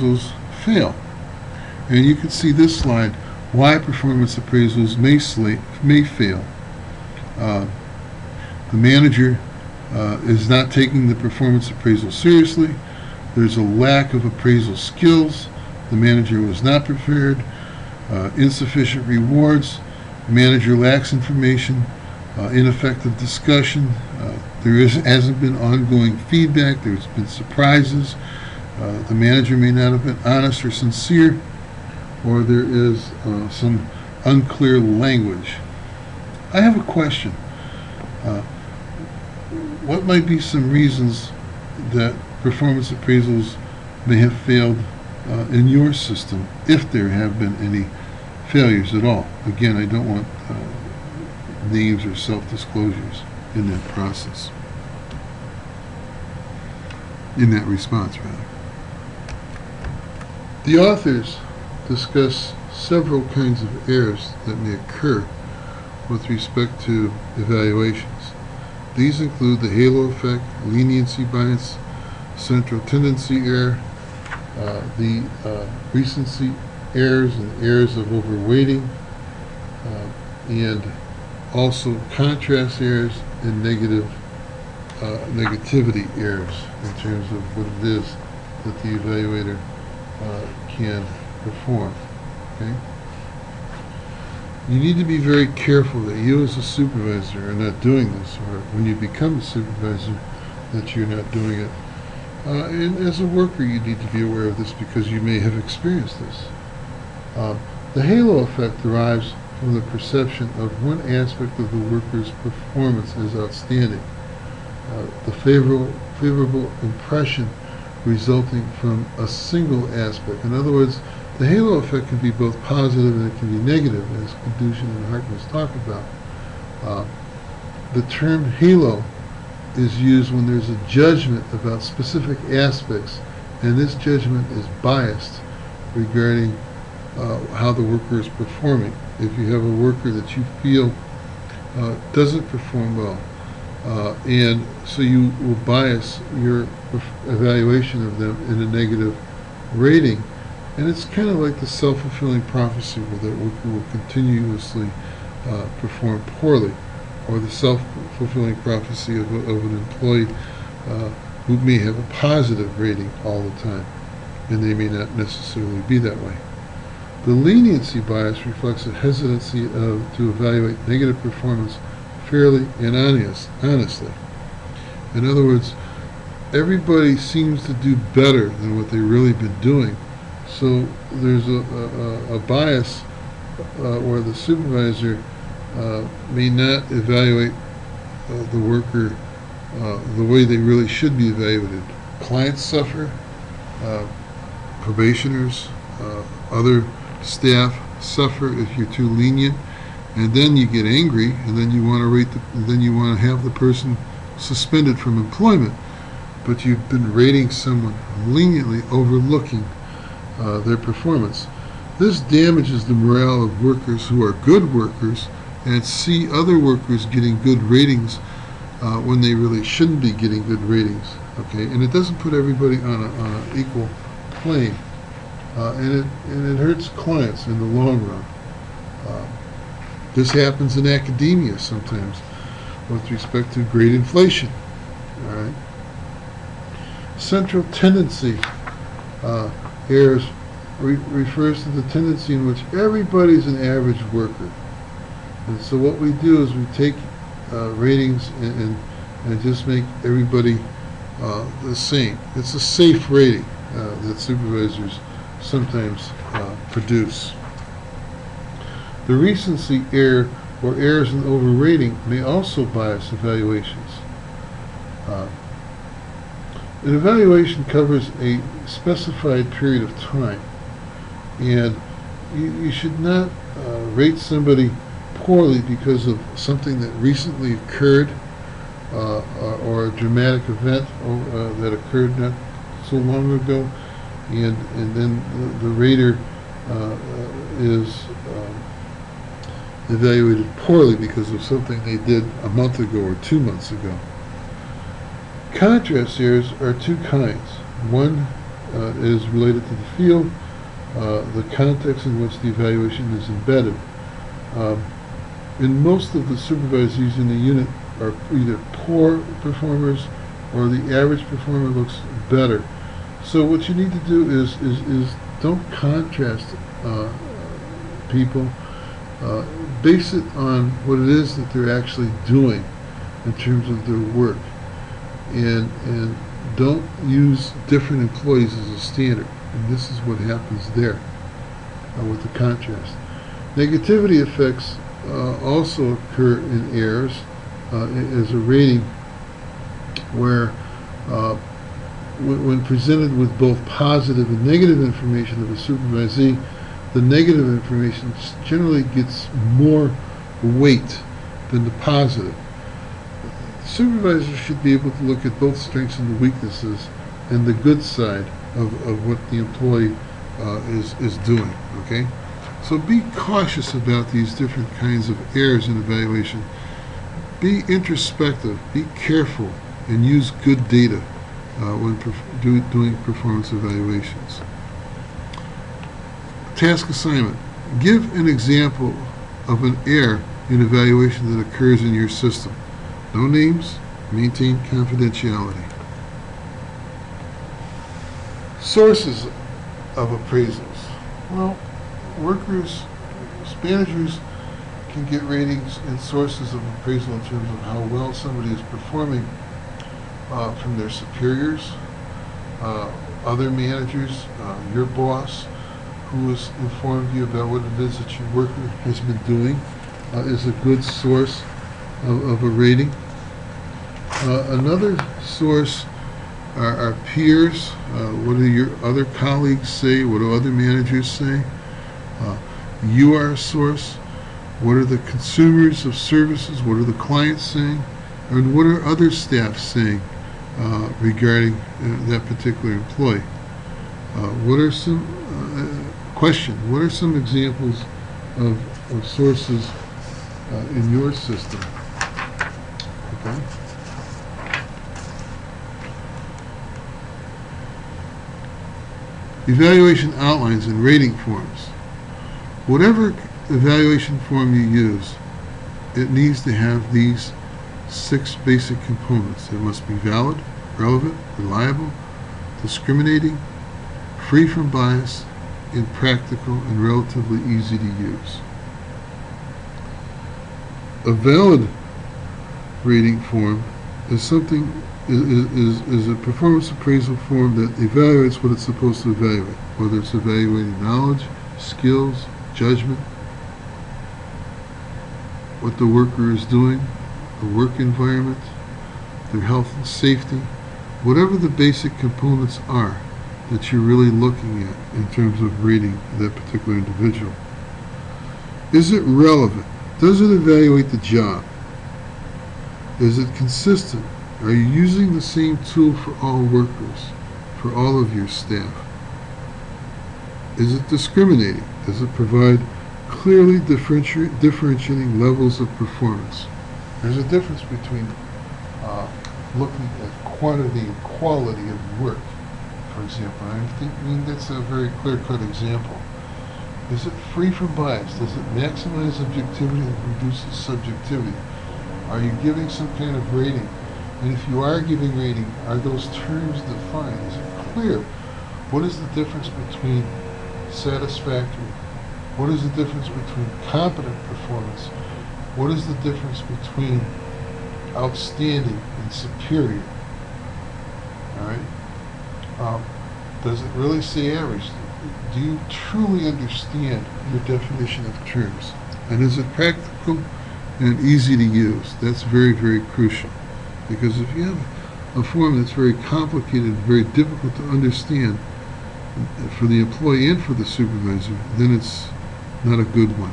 appraisals fail. And you can see this slide, why performance appraisals may fail. The manager is not taking the performance appraisal seriously. There's a lack of appraisal skills. The manager was not prepared. Insufficient rewards. Manager lacks information. Ineffective discussion. Hasn't been ongoing feedback. There's been surprises. The manager may not have been honest or sincere, or there is some unclear language. I have a question. What might be some reasons that performance appraisals may have failed in your system, if there have been any failures at all? Again, I don't want names or self-disclosures in that process, in that response, rather. The authors discuss several kinds of errors that may occur with respect to evaluations. These include the halo effect, leniency bias, central tendency error, the recency errors and errors of overweighting, and also contrast errors and negativity errors in terms of what it is that the evaluator can perform. Okay? You need to be very careful that you as a supervisor are not doing this, or when you become a supervisor that you're not doing it. And as a worker, you need to be aware of this because you may have experienced this. The halo effect derives from the perception of one aspect of the worker's performance as outstanding, the favorable impression resulting from a single aspect. In other words, the halo effect can be both positive and it can be negative, as Kadushin and Harkness talk about. The term halo is used when there's a judgment about specific aspects, and this judgment is biased regarding how the worker is performing. If you have a worker that you feel doesn't perform well, and so you will bias your evaluation of them in a negative rating, and it's kind of like the self-fulfilling prophecy where that worker will continuously perform poorly, or the self-fulfilling prophecy of an employee who may have a positive rating all the time, and they may not necessarily be that way. The leniency bias reflects a hesitancy to evaluate negative performance fairly and honestly. In other words, everybody seems to do better than what they've really been doing, so there's a bias where the supervisor may not evaluate the worker the way they really should be evaluated. Clients suffer, probationers, other staff suffer if you're too lenient, and then you get angry, and then you want to have the person suspended from employment, but you've been rating someone leniently, overlooking their performance. This damages the morale of workers who are good workers and see other workers getting good ratings when they really shouldn't be getting good ratings. Okay, and it doesn't put everybody on an equal plane, and it hurts clients in the long run. This happens in academia sometimes with respect to grade inflation. All right. Central tendency errors refers to the tendency in which everybody's an average worker. And so what we do is we take ratings and just make everybody the same. It's a safe rating that supervisors sometimes produce. The recency error or errors in overrating may also bias evaluations. An evaluation covers a specified period of time, and you should not rate somebody poorly because of something that recently occurred or a dramatic event that occurred not so long ago, and then the rater is evaluated poorly because of something they did a month ago or 2 months ago. Contrast errors are two kinds. One is related to the field, the context in which the evaluation is embedded. And most of the supervisors in the unit are either poor performers or the average performer looks better. So what you need to do is don't contrast people. Base it on what it is that they're actually doing in terms of their work, and don't use different employees as a standard. And this is what happens there with the contrast. Negativity effects also occur in errors as a rating, where when presented with both positive and negative information of a supervisee, the negative information generally gets more weight than the positive. Supervisors should be able to look at both strengths and the weaknesses and the good side of what the employee is doing, okay? So be cautious about these different kinds of errors in evaluation. Be introspective, be careful, and use good data when doing performance evaluations. Task assignment. Give an example of an error in evaluation that occurs in your system. No names, maintain confidentiality. Sources of appraisals. Well, workers, managers can get ratings and sources of appraisal in terms of how well somebody is performing from their superiors, other managers, your boss, who has informed you about what it is that your worker has been doing, is a good source of a rating. Another source are peers. What do your other colleagues say? What do other managers say? You are a source. What are the consumers of services? What are the clients saying? And what are other staff saying regarding that particular employee? What are some what are some examples of sources in your system? Okay. Evaluation outlines and rating forms. Whatever evaluation form you use, it needs to have these 6 basic components. It must be valid, relevant, reliable, discriminating, free from bias, impractical, and relatively easy to use. A valid rating form is a performance appraisal form that evaluates what it's supposed to evaluate, whether it's evaluating knowledge, skills, judgment, what the worker is doing, the work environment, their health and safety, whatever the basic components are that you're really looking at in terms of rating that particular individual. Is it relevant? Does it evaluate the job? Is it consistent? Are you using the same tool for all workers, for all of your staff? Is it discriminating? Does it provide clearly differentiating levels of performance? There's a difference between looking at quantity and quality of work, for example. I mean that's a very clear-cut example. Is it free from bias? Does it maximize objectivity and reduces subjectivity? Are you giving some kind of rating? And if you are giving rating, are those terms defined? Is it clear? What is the difference between satisfactory? What is the difference between competent performance? What is the difference between outstanding and superior? All right. Does it really say average? Do you truly understand your definition of terms? And is it practical and easy to use? That's very, very crucial. Because if you have a form that's very complicated, very difficult to understand for the employee and for the supervisor, then it's not a good one.